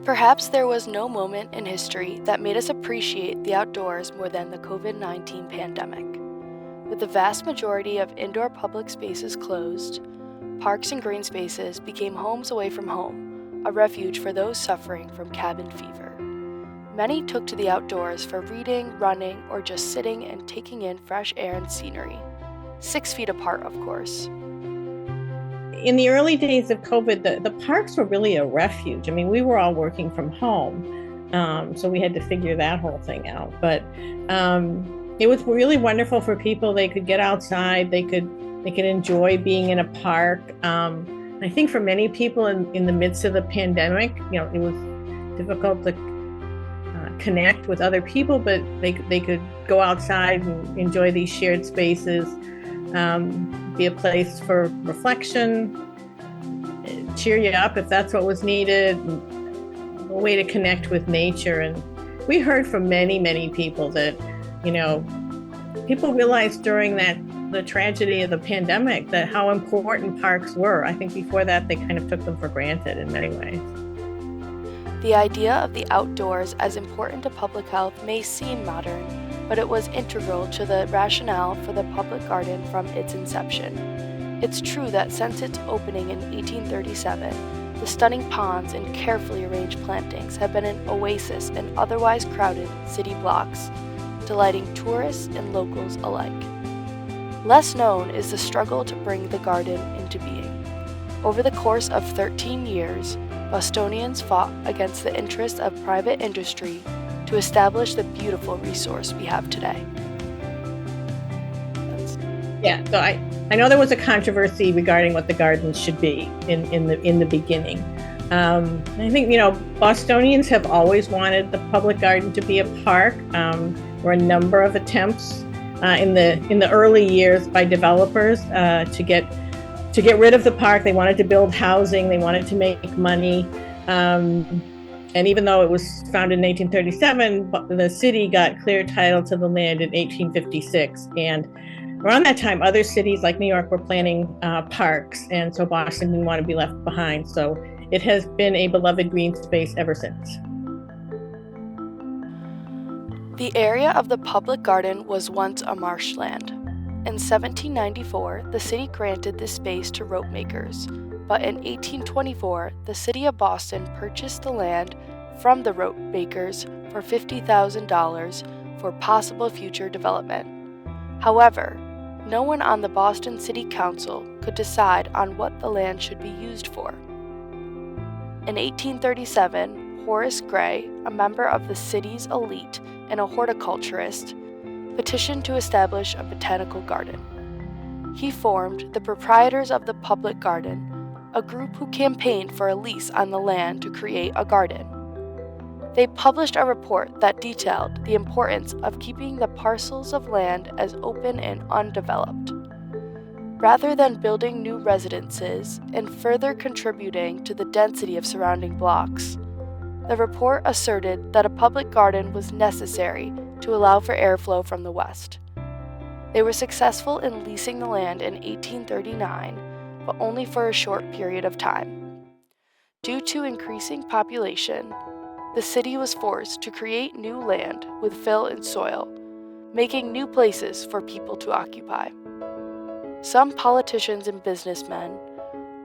Perhaps there was no moment in history that made us appreciate the outdoors more than the COVID-19 pandemic. With the vast majority of indoor public spaces closed, parks and green spaces became homes away from home, a refuge for those suffering from cabin fever. Many took to the outdoors for reading, running, or just sitting and taking in fresh air and scenery. 6 feet apart, of course. In the early days of COVID, the parks were really a refuge. I mean, we were all working from home, so we had to figure that whole thing out. But it was really wonderful for people. They could get outside. They could enjoy being in a park. I think for many people in the midst of the pandemic, it was difficult to connect with other people, but they could go outside and enjoy these shared spaces, be a place for reflection, cheer you up if that's what was needed, a way to connect with nature. And we heard from many people that, people realized during the tragedy of the pandemic that how important parks were. I think before that, they kind of took them for granted in many ways. The idea of the outdoors as important to public health may seem modern, but it was integral to the rationale for the public garden from its inception. It's true that since its opening in 1837, the stunning ponds and carefully arranged plantings have been an oasis in otherwise crowded city blocks, delighting tourists and locals alike. Less known is the struggle to bring the garden into being. Over the course of 13 years, Bostonians fought against the interests of private industry to establish the beautiful resource we have today. So I know there was a controversy regarding what the gardens should be in the beginning. I think Bostonians have always wanted the public garden to be a park. There were a number of attempts in the early years by developers to get rid of the park. They wanted to build housing. They wanted to make money. And even though it was founded in 1837, the city got clear title to the land in 1856. And around that time, other cities like New York were planning parks. And so Boston didn't want to be left behind. So it has been a beloved green space ever since. The area of the public garden was once a marshland. In 1794, the city granted this space to rope makers, but in 1824, the city of Boston purchased the land from the rope makers for $50,000 for possible future development. However, no one on the Boston City Council could decide on what the land should be used for. In 1837, Horace Gray, a member of the city's elite and a horticulturist, petitioned to establish a botanical garden. He formed the Proprietors of the Public Garden, a group who campaigned for a lease on the land to create a garden. They published a report that detailed the importance of keeping the parcels of land as open and undeveloped. Rather than building new residences and further contributing to the density of surrounding blocks, the report asserted that a public garden was necessary to allow for airflow from the west. They were successful in leasing the land in 1839, but only for a short period of time. Due to increasing population, the city was forced to create new land with fill and soil, making new places for people to occupy. Some politicians and businessmen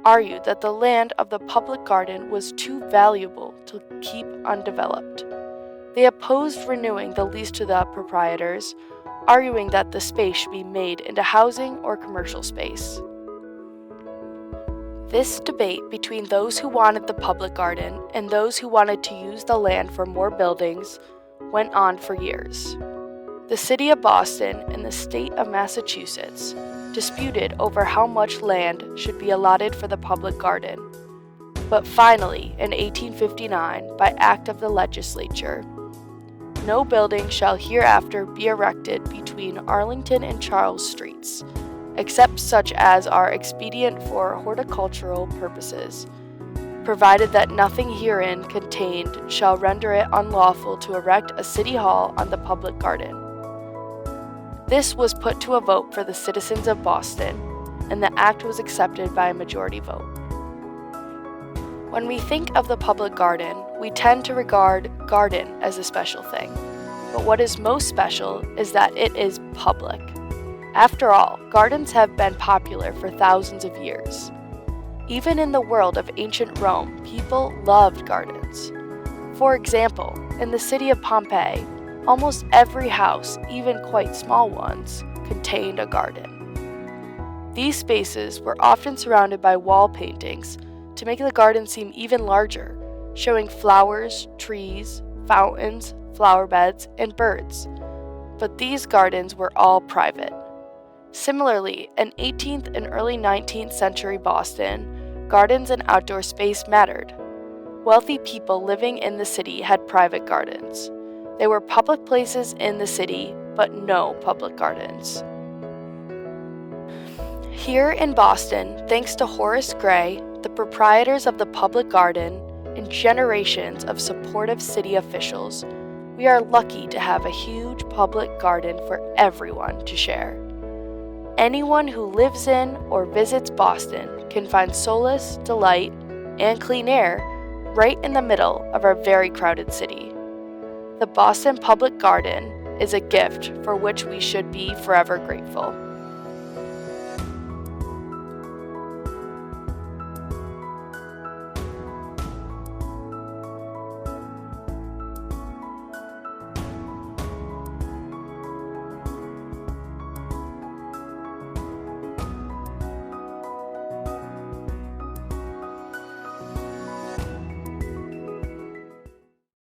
argued that the land of the public garden was too valuable to keep undeveloped. They opposed renewing the lease to the proprietors, arguing that the space should be made into housing or commercial space. This debate between those who wanted the public garden and those who wanted to use the land for more buildings went on for years. The city of Boston and the state of Massachusetts disputed over how much land should be allotted for the public garden. But finally, in 1859, by act of the legislature, no building shall hereafter be erected between Arlington and Charles Streets, except such as are expedient for horticultural purposes, provided that nothing herein contained shall render it unlawful to erect a city hall on the public garden. This was put to a vote for the citizens of Boston, and the act was accepted by a majority vote. When we think of the public garden, we tend to regard garden as a special thing. But what is most special is that it is public. After all, gardens have been popular for thousands of years. Even in the world of ancient Rome, people loved gardens. For example, in the city of Pompeii, almost every house, even quite small ones, contained a garden. These spaces were often surrounded by wall paintings to make the garden seem even larger, showing flowers, trees, fountains, flower beds, and birds. But these gardens were all private. Similarly, in 18th and early 19th century Boston, gardens and outdoor space mattered. Wealthy people living in the city had private gardens. They were public places in the city, but no public gardens. Here in Boston, thanks to Horace Gray, the proprietors of the public garden, and generations of supportive city officials, we are lucky to have a huge public garden for everyone to share. Anyone who lives in or visits Boston can find solace, delight, and clean air right in the middle of our very crowded city. The Boston Public Garden is a gift for which we should be forever grateful.